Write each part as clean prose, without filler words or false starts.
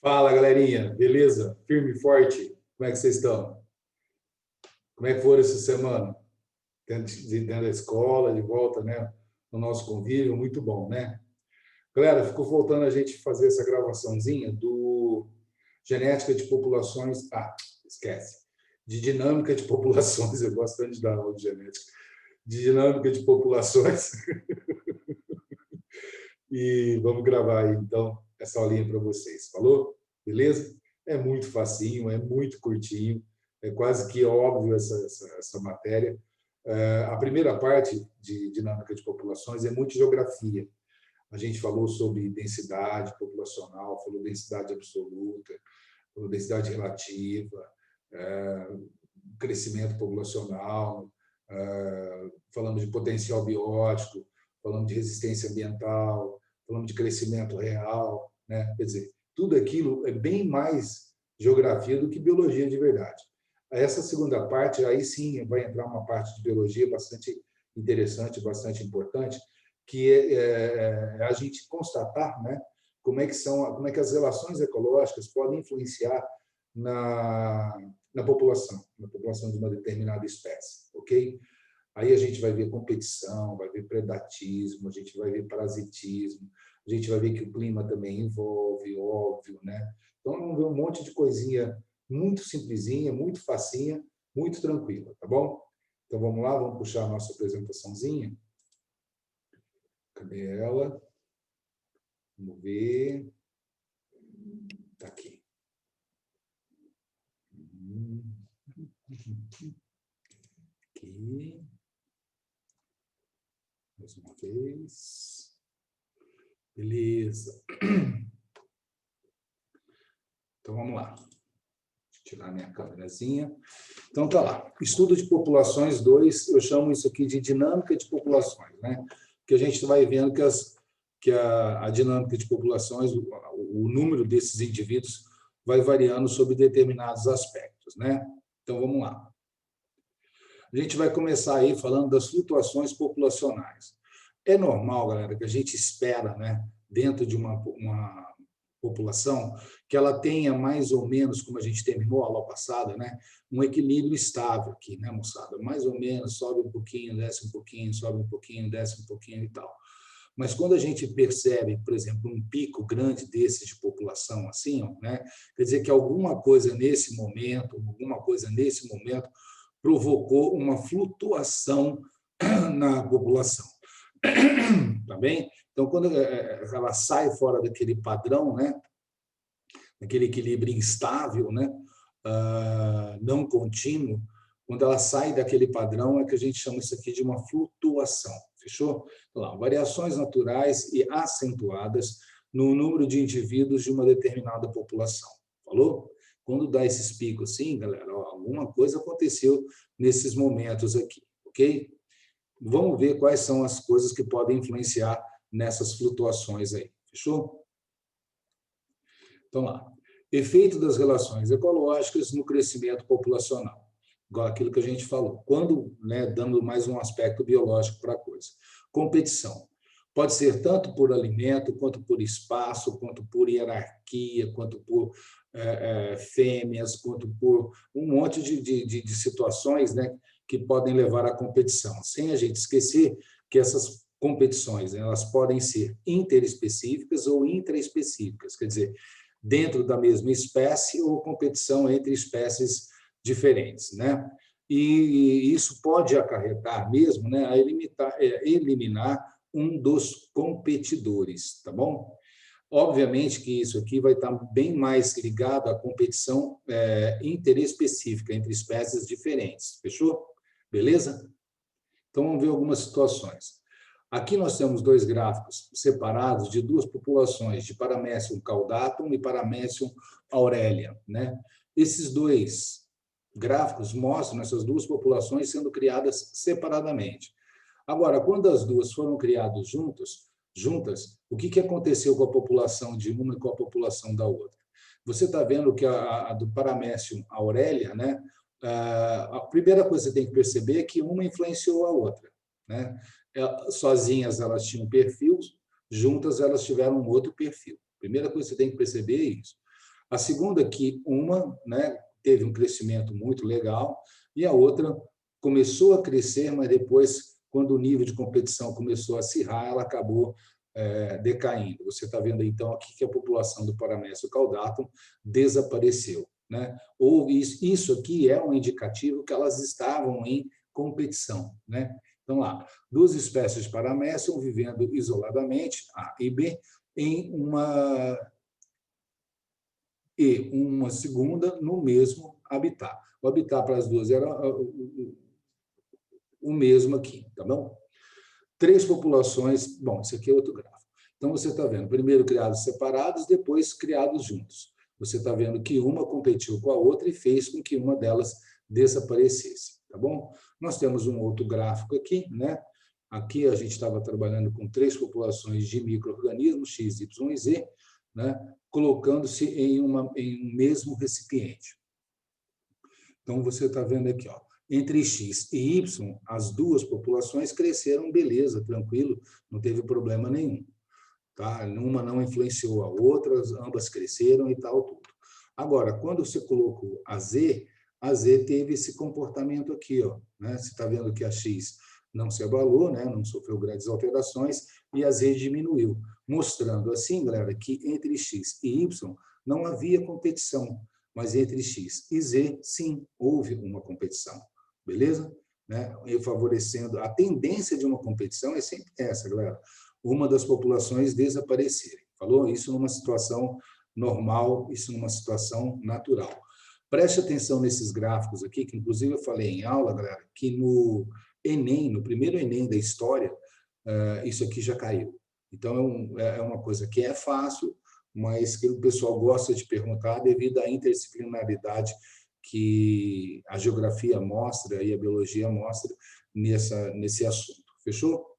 Fala, galerinha, beleza? Firme e forte? Como é que vocês estão? Como é que foram essa semana? Dentro da escola, de volta, né? No nosso convívio, muito bom, né? Galera, ficou faltando a gente fazer essa gravaçãozinha do genética de populações. Ah, esquece. De dinâmica de populações, eu gosto tanto de dar aula de genética. De dinâmica de populações. E vamos gravar aí, então, essa aulinha para vocês. Falou? Beleza? É muito facinho, é muito curtinho, é quase que óbvio essa matéria. A primeira parte de dinâmica de populações é muito geografia. A gente falou sobre densidade populacional, falou densidade absoluta, falou densidade relativa, crescimento populacional, falamos de potencial biótico, falamos de resistência ambiental, falamos de crescimento real, né? Quer dizer, tudo aquilo é bem mais geografia do que biologia de verdade. Essa segunda parte, aí sim vai entrar uma parte de biologia bastante interessante, bastante importante, que é a gente constatar, né, como é que as relações ecológicas podem influenciar na população de uma determinada espécie, ok? Aí a gente vai ver competição, vai ver predatismo, a gente vai ver parasitismo, a gente vai ver que o clima também envolve, óbvio, né? Então, vamos ver um monte de coisinha muito simplesinha, muito facinha, muito tranquila, tá bom? Então, vamos lá, vamos puxar a nossa apresentaçãozinha. Cadê ela? Vamos ver. Está aqui. Aqui. Mais uma vez. Beleza. Então, vamos lá. Deixa eu tirar minha câmerazinha. Então, tá lá. Estudo de populações 2, eu chamo isso aqui de dinâmica de populações, né? Que a gente vai vendo que a dinâmica de populações, o número desses indivíduos vai variando sobre determinados aspectos, né? Então, vamos lá. A gente vai começar aí falando das flutuações populacionais. É normal, galera, que a gente espera, né, dentro de uma população, que ela tenha mais ou menos, como a gente terminou a aula passada, né, um equilíbrio estável aqui, né, moçada? Mais ou menos, sobe um pouquinho, desce um pouquinho, sobe um pouquinho, desce um pouquinho e tal. Mas quando a gente percebe, por exemplo, um pico grande desse de população assim, né, quer dizer que alguma coisa nesse momento provocou uma flutuação na população. Tá bem? Então, quando ela sai fora daquele padrão, né, daquele equilíbrio instável, né, não contínuo, quando ela sai daquele padrão, é que a gente chama isso aqui de uma flutuação. Fechou? Então, lá, variações naturais e acentuadas no número de indivíduos de uma determinada população. Falou? Quando dá esses picos assim, galera, ó, alguma coisa aconteceu nesses momentos aqui, ok? Vamos ver quais são as coisas que podem influenciar nessas flutuações aí. Fechou? Então, lá. Efeito das relações ecológicas no crescimento populacional. Igual aquilo que a gente falou. Quando, né, dando mais um aspecto biológico para a coisa. Competição. Pode ser tanto por alimento, quanto por espaço, quanto por hierarquia, quanto por fêmeas, quanto por um monte de situações, né, que podem levar à competição. Sem a gente esquecer que essas competições, né, elas podem ser interespecíficas ou intraespecíficas, quer dizer, dentro da mesma espécie ou competição entre espécies diferentes, né? E isso pode acarretar mesmo, né, a eliminar um dos competidores, tá bom? Obviamente que isso aqui vai estar bem mais ligado à competição interespecífica entre espécies diferentes, fechou? Beleza? Então, vamos ver algumas situações. Aqui nós temos dois gráficos separados de duas populações, de Paramecium caudatum e Paramecium aurelia, né? Esses dois gráficos mostram essas duas populações sendo criadas separadamente. Agora, quando as duas foram criadas juntas, o que aconteceu com a população de uma e com a população da outra? Você está vendo que a do Paramecium aurelia, né? A primeira coisa que você tem que perceber é que uma influenciou a outra, né? Sozinhas elas tinham perfil, juntas elas tiveram um outro perfil. Primeira coisa que você tem que perceber é isso. A segunda que uma, né, teve um crescimento muito legal e a outra começou a crescer, mas depois, quando o nível de competição começou a acirrar, ela acabou decaindo. Você está vendo, então, aqui que a população do Paramecium caudatum desapareceu, né? Ou isso aqui é um indicativo que elas estavam em competição, né? Então, lá, duas espécies de Paramecium vivendo isoladamente, A e B, em uma segunda no mesmo habitat. O habitat para as duas era o mesmo aqui, tá bom? Três populações, bom, isso aqui é outro gráfico. Então, você está vendo, primeiro criados separados, depois criados juntos. Você está vendo que uma competiu com a outra e fez com que uma delas desaparecesse, tá bom? Nós temos um outro gráfico aqui, né? Aqui a gente estava trabalhando com três populações de micro-organismos, X, Y e Z, né? Colocando-se em um mesmo recipiente. Então, você está vendo aqui, ó, entre X e Y, as duas populações cresceram, beleza, tranquilo, não teve problema nenhum. Tá? Uma não influenciou a outra, ambas cresceram e tal, tudo. Agora, quando você colocou a Z teve esse comportamento aqui, ó, né? Você está vendo que a X não se abalou, né? Não sofreu grandes alterações, e a Z diminuiu, mostrando assim, galera, que entre X e Y não havia competição, mas entre X e Z, sim, houve uma competição. Beleza? Né? E favorecendo a tendência de uma competição é sempre essa, galera. Uma das populações desaparecerem. Falou? Isso numa situação normal, isso numa situação natural. Preste atenção nesses gráficos aqui, que inclusive eu falei em aula, galera, que no Enem, no primeiro Enem da história, isso aqui já caiu. Então, é uma coisa que é fácil, mas que o pessoal gosta de perguntar devido à interdisciplinaridade que a geografia mostra e a biologia mostra nesse assunto. Fechou?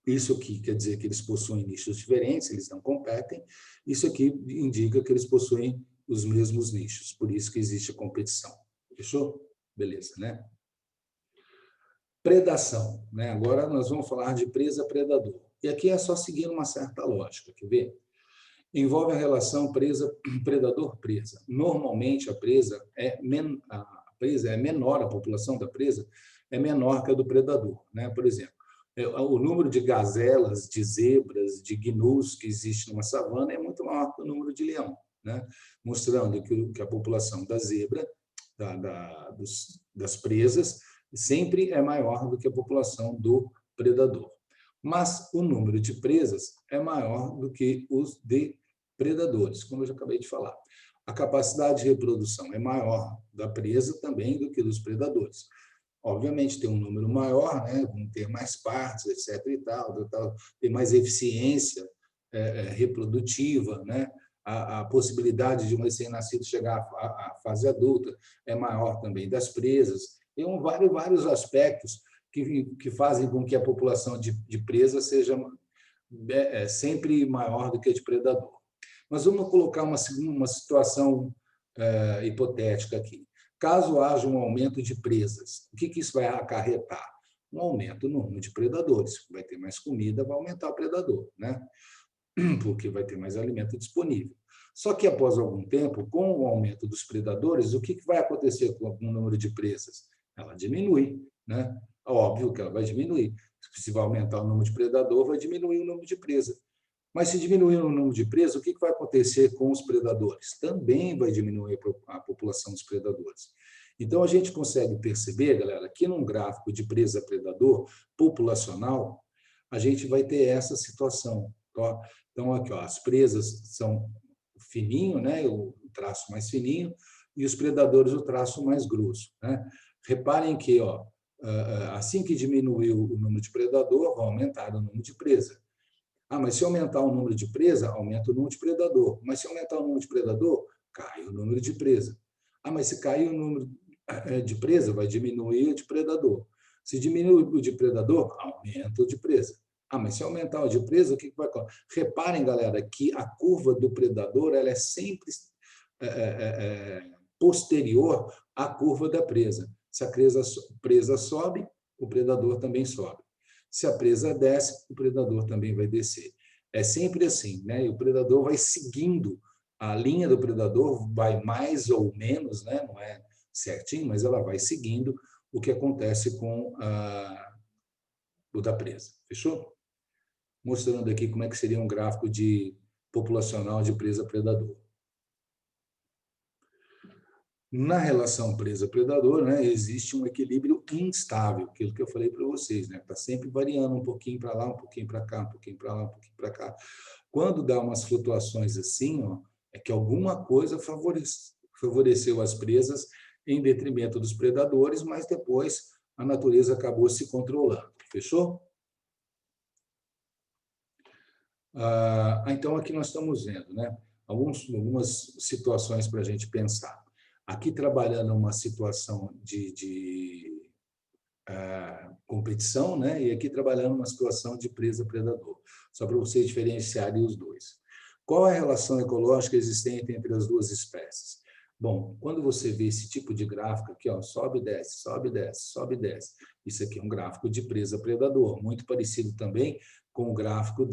Isso aqui quer dizer que eles possuem nichos diferentes, eles não competem. Isso aqui indica que eles possuem os mesmos nichos, por isso que existe a competição. Fechou? Beleza, né? Predação, né? Agora nós vamos falar de presa-predador. E aqui é só seguir uma certa lógica, quer ver? Envolve a relação predador-presa. Normalmente, a presa é menor, a população da presa é menor que a do predador, né? Por exemplo, o número de gazelas, de zebras, de gnus que existe numa savana é muito maior que o número de leão, né? Mostrando que a população da zebra, das presas, sempre é maior do que a população do predador. Mas o número de presas é maior do que os de predadores, como eu já acabei de falar. A capacidade de reprodução é maior da presa também do que dos predadores. Obviamente, tem um número maior, né? Vão ter mais partes, etc. e tal, tem mais eficiência reprodutiva, né? A possibilidade de um recém-nascido chegar à fase adulta é maior também das presas. Tem vários aspectos que fazem com que a população de presa seja sempre maior do que a de predador. Mas vamos colocar uma situação hipotética aqui. Caso haja um aumento de presas, o que isso vai acarretar? Um aumento no número de predadores. Vai ter mais comida, vai aumentar o predador, né? Porque vai ter mais alimento disponível. Só que, após algum tempo, com o aumento dos predadores, o que vai acontecer com o número de presas? Ela diminui, né? Óbvio que ela vai diminuir. Se vai aumentar o número de predador, vai diminuir o número de presa. Mas se diminuir o número de presas, o que vai acontecer com os predadores? Também vai diminuir a população dos predadores. Então, a gente consegue perceber, galera, que num gráfico de presa-predador populacional, a gente vai ter essa situação. Tá? Então, aqui, ó, as presas são fininho, né? O traço mais fininho, e os predadores o traço mais grosso, né? Reparem que, ó, assim que diminuiu o número de predador, vai aumentar o número de presa. Mas se aumentar o número de presa, aumenta o número de predador. Mas se aumentar o número de predador, cai o número de presa. Mas se cair o número de presa, vai diminuir o de predador. Se diminuir o de predador, aumenta o de presa. Mas se aumentar o de presa, o que vai acontecer? Reparem, galera, que a curva do predador ela é sempre posterior à curva da presa. Se a presa sobe, o predador também sobe. Se a presa desce, o predador também vai descer. É sempre assim, né? E o predador vai seguindo, a linha do predador vai mais ou menos, né? Não é certinho, mas ela vai seguindo o que acontece com o da presa. Fechou? Mostrando aqui como é que seria um gráfico de populacional de presa-predador. Na relação presa-predador, né, existe um equilíbrio instável, aquilo que eu falei para vocês, né? Está sempre variando um pouquinho para lá, um pouquinho para cá, um pouquinho para lá, um pouquinho para cá. Quando dá umas flutuações assim, ó, é que alguma coisa favoreceu as presas em detrimento dos predadores, mas depois a natureza acabou se controlando. Fechou? Então, aqui nós estamos vendo, né, algumas situações para a gente pensar. Aqui trabalhando uma situação de competição, né, e aqui trabalhando uma situação de presa-predador, só para vocês diferenciarem os dois. Qual é a relação ecológica existente entre as duas espécies? Bom, quando você vê esse tipo de gráfico aqui, ó, sobe, desce, sobe, desce, sobe, desce, isso aqui é um gráfico de presa-predador, muito parecido também com o gráfico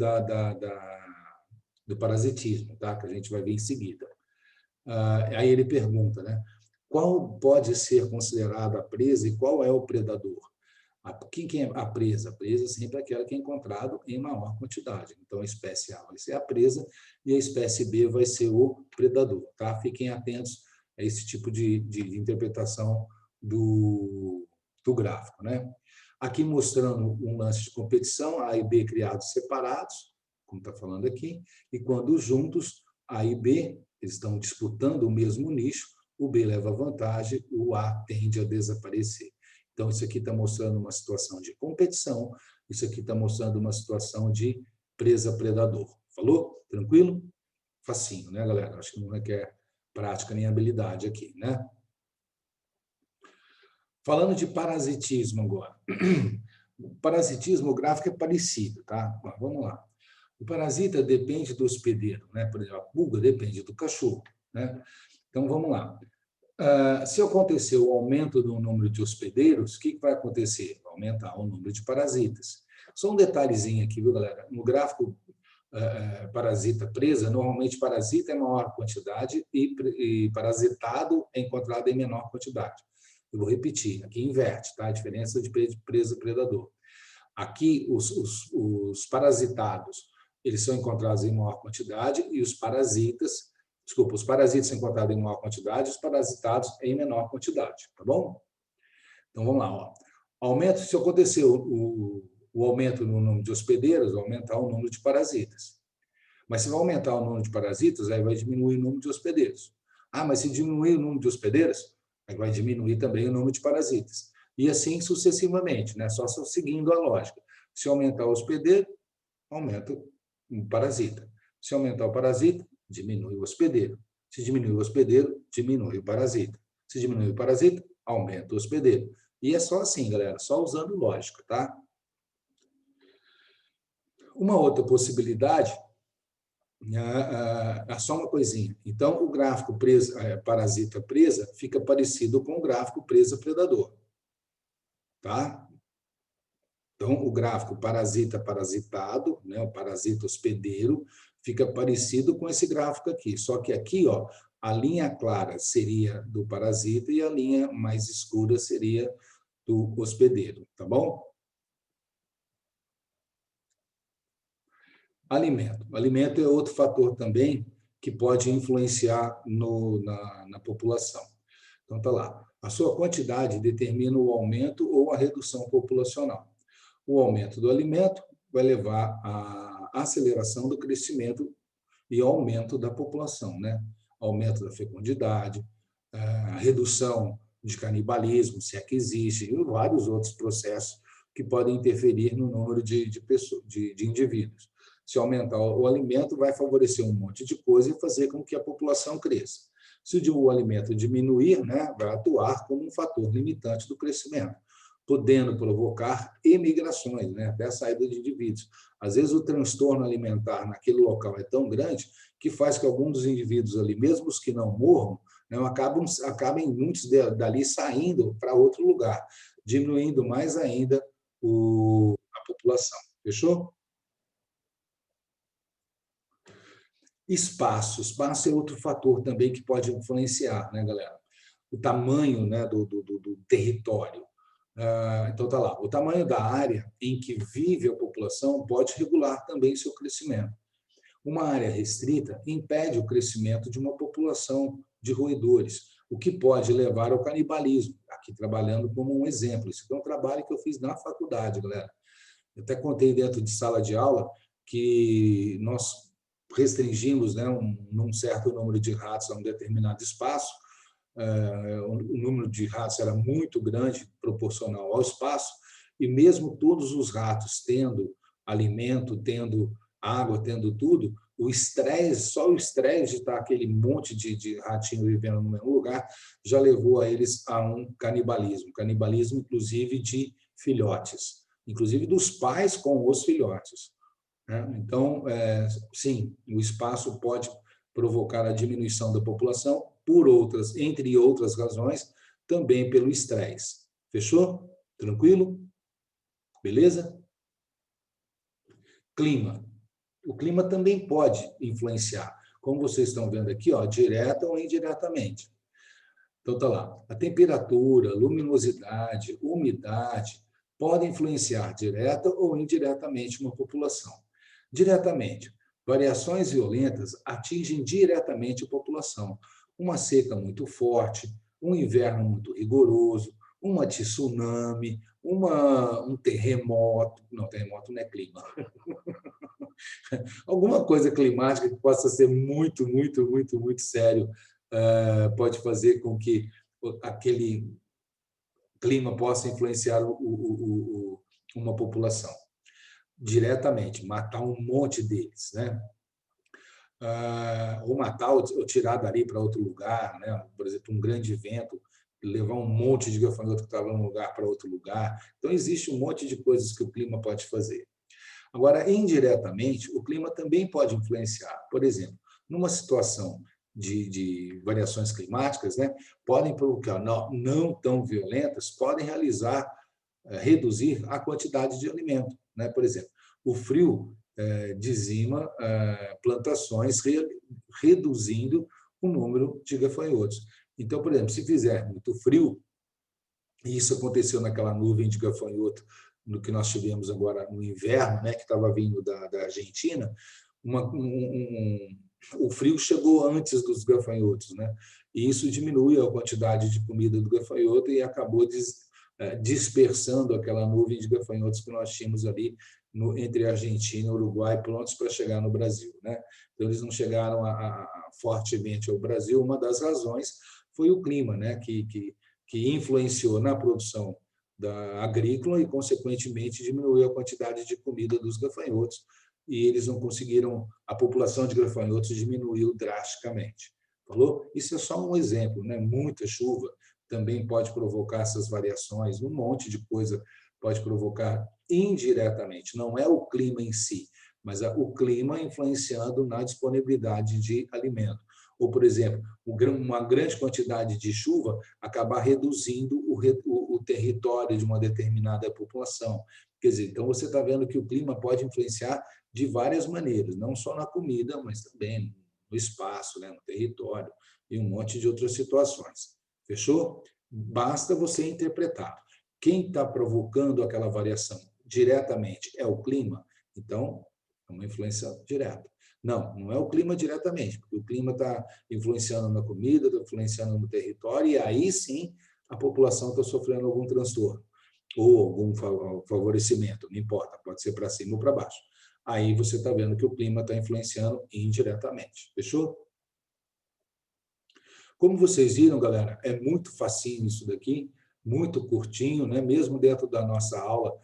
do parasitismo, tá? Que a gente vai ver em seguida. Aí ele pergunta, né? Qual pode ser considerada a presa e qual é o predador? Quem é a presa? A presa é sempre aquela que é encontrada em maior quantidade. Então, a espécie A vai ser a presa e a espécie B vai ser o predador. Tá? Fiquem atentos a esse tipo de interpretação do gráfico. Né? Aqui mostrando um lance de competição, A e B criados separados, como está falando aqui, e quando juntos, A e B eles estão disputando o mesmo nicho, o B leva vantagem, o A tende a desaparecer. Então, isso aqui está mostrando uma situação de competição, isso aqui está mostrando uma situação de presa-predador. Falou? Tranquilo? Facinho, né, galera? Acho que não requer prática nem habilidade aqui, né? Falando de parasitismo agora. O parasitismo, o gráfico é parecido, tá? Mas vamos lá. O parasita depende do hospedeiro, né? Por exemplo, a pulga depende do cachorro, né? Então, vamos lá. Se acontecer o aumento do número de hospedeiros, o que vai acontecer? Vai aumentar o número de parasitas. Só um detalhezinho aqui, viu, galera? No gráfico parasita-presa, normalmente parasita é maior quantidade e parasitado é encontrado em menor quantidade. Eu vou repetir, aqui inverte, tá? A diferença de presa-predador. Aqui, os parasitados, eles são encontrados em maior quantidade e os parasitas são encontrados em maior quantidade, os parasitados em menor quantidade, tá bom? Então, vamos lá. Ó. Aumento, se acontecer o aumento no número de hospedeiros, vai aumentar o número de parasitas. Mas se vai aumentar o número de parasitas, aí vai diminuir o número de hospedeiros. Mas se diminuir o número de hospedeiros, aí vai diminuir também o número de parasitas. E assim sucessivamente, né? Só seguindo a lógica. Se aumentar o hospedeiro, aumenta o parasita. Se aumentar o parasita, diminui o hospedeiro. Se diminui o hospedeiro, diminui o parasita. Se diminui o parasita, aumenta o hospedeiro. E é só assim, galera, só usando lógica, tá? Uma outra possibilidade, só uma coisinha. Então, o gráfico parasita-presa fica parecido com o gráfico presa-predador, tá? Então, o gráfico parasita-parasitado, né, o parasita hospedeiro, fica parecido com esse gráfico aqui. Só que aqui, ó, a linha clara seria do parasita e a linha mais escura seria do hospedeiro, tá bom? Alimento. Alimento é outro fator também que pode influenciar na população. Então, tá lá. A sua quantidade determina o aumento ou a redução populacional. O aumento do alimento vai levar à aceleração do crescimento e ao aumento da população, né? Aumento da fecundidade, a redução de canibalismo, se é que existe, e vários outros processos que podem interferir no número de indivíduos. Se aumentar o alimento, vai favorecer um monte de coisa e fazer com que a população cresça. Se o alimento diminuir, né, vai atuar como um fator limitante do crescimento, podendo provocar emigrações, né, até a saída de indivíduos. Às vezes, o transtorno alimentar naquele local é tão grande que faz que alguns dos indivíduos ali, mesmo os que não morram, né, acabem muitos dali saindo para outro lugar, diminuindo mais ainda a população. Fechou? Espaço. Espaço é outro fator também que pode influenciar, né, galera? O tamanho, né, do território. Então, tá lá. O tamanho da área em que vive a população pode regular também seu crescimento. Uma área restrita impede o crescimento de uma população de roedores, o que pode levar ao canibalismo. Aqui trabalhando como um exemplo. Isso é um trabalho que eu fiz na faculdade, galera. Eu até contei dentro de sala de aula que nós restringimos, né, um certo número de ratos a um determinado espaço. O número de ratos era muito grande, proporcional ao espaço, e mesmo todos os ratos tendo alimento, tendo água, tendo tudo, o estresse, só o estresse de estar aquele monte de ratinho vivendo no mesmo lugar, já levou a eles a um canibalismo inclusive de filhotes, inclusive dos pais com os filhotes, né? Então, sim, o espaço pode provocar a diminuição da população por outras, entre outras razões, também pelo estresse. Fechou? Tranquilo? Beleza? Clima. O clima também pode influenciar, como vocês estão vendo aqui, ó, direta ou indiretamente. Então, tá lá. A temperatura, luminosidade, umidade podem influenciar direta ou indiretamente uma população. Diretamente, variações violentas atingem diretamente a população. Uma seca muito forte, um inverno muito rigoroso, uma tsunami, um terremoto. Não, terremoto não é clima. Alguma coisa climática que possa ser muito, muito, muito, muito sério, pode fazer com que aquele clima possa influenciar uma população diretamente, matar um monte deles, né? Ou matar ou tirar dali para outro lugar, né? Por exemplo, um grande vento, levar um monte de gafanhoto que estava num lugar para outro lugar. Então, existe um monte de coisas que o clima pode fazer. Agora, indiretamente, o clima também pode influenciar. Por exemplo, numa situação de variações climáticas, né, podem provocar, não tão violentas, podem reduzir a quantidade de alimento, né? Por exemplo, o frio dizima plantações, reduzindo o número de gafanhotos. Então, por exemplo, se fizer muito frio, e isso aconteceu naquela nuvem de gafanhoto no que nós tivemos agora no inverno, né, que estava vindo da Argentina, o frio chegou antes dos gafanhotos, né? E isso diminui a quantidade de comida do gafanhoto e acabou dispersando aquela nuvem de gafanhotos que nós tínhamos ali entre Argentina e Uruguai, prontos para chegar no Brasil, né? Então, eles não chegaram fortemente ao Brasil. Uma das razões foi o clima, né, que influenciou na produção agrícola e, consequentemente, diminuiu a quantidade de comida dos gafanhotos, e eles não conseguiram, a população de gafanhotos diminuiu drasticamente. Falou? Isso é só um exemplo, né? Muita chuva também pode provocar essas variações, um monte de coisa pode provocar indiretamente. Não é o clima em si, mas o clima influenciando na disponibilidade de alimento. Ou, por exemplo, uma grande quantidade de chuva acabar reduzindo o território de uma determinada população. Quer dizer, então você está vendo que o clima pode influenciar de várias maneiras, não só na comida, mas também no espaço, né, no território e um monte de outras situações. Fechou? Basta você interpretar. Quem está provocando aquela variação diretamente é o clima, então é uma influência direta. Não é o clima diretamente, porque o clima está influenciando na comida, está influenciando no território, e aí sim a população está sofrendo algum transtorno ou algum favorecimento, não importa, pode ser para cima ou para baixo. Aí você está vendo que o clima está influenciando indiretamente. Fechou? Como vocês viram, galera, é muito facinho isso daqui, muito curtinho, né? Mesmo dentro da nossa aula,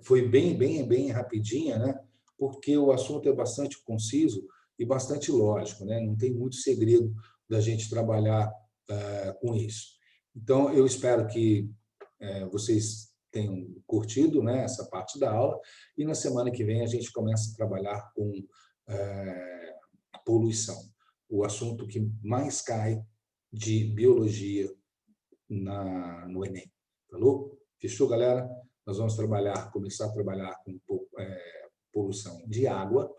foi bem rapidinha, né? Porque o assunto é bastante conciso e bastante lógico, né? Não tem muito segredo da gente trabalhar com isso. Então, eu espero que vocês tenham curtido, né, essa parte da aula, e na semana que vem a gente começa a trabalhar com poluição, o assunto que mais cai de biologia no Enem. Falou? Fechou, galera? Nós vamos começar a trabalhar com poluição de água,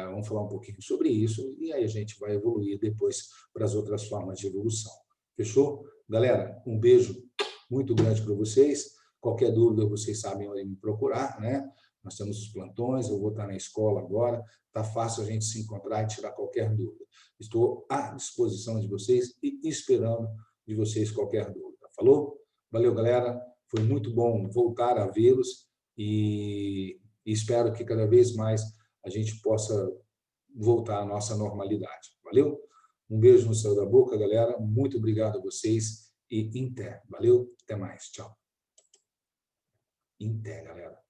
Vamos falar um pouquinho sobre isso e aí a gente vai evoluir depois para as outras formas de evolução. Fechou? Galera, um beijo muito grande para vocês. Qualquer dúvida, vocês sabem onde me procurar, né? Nós temos os plantões, eu vou estar na escola agora, tá fácil a gente se encontrar e tirar qualquer dúvida. Estou à disposição de vocês e esperando de vocês qualquer dúvida. Falou? Valeu, galera. Foi muito bom voltar a vê-los e espero que cada vez mais a gente possa voltar à nossa normalidade. Valeu? Um beijo no céu da boca, galera. Muito obrigado a vocês e em té. Valeu? Até mais. Tchau. Em té, galera.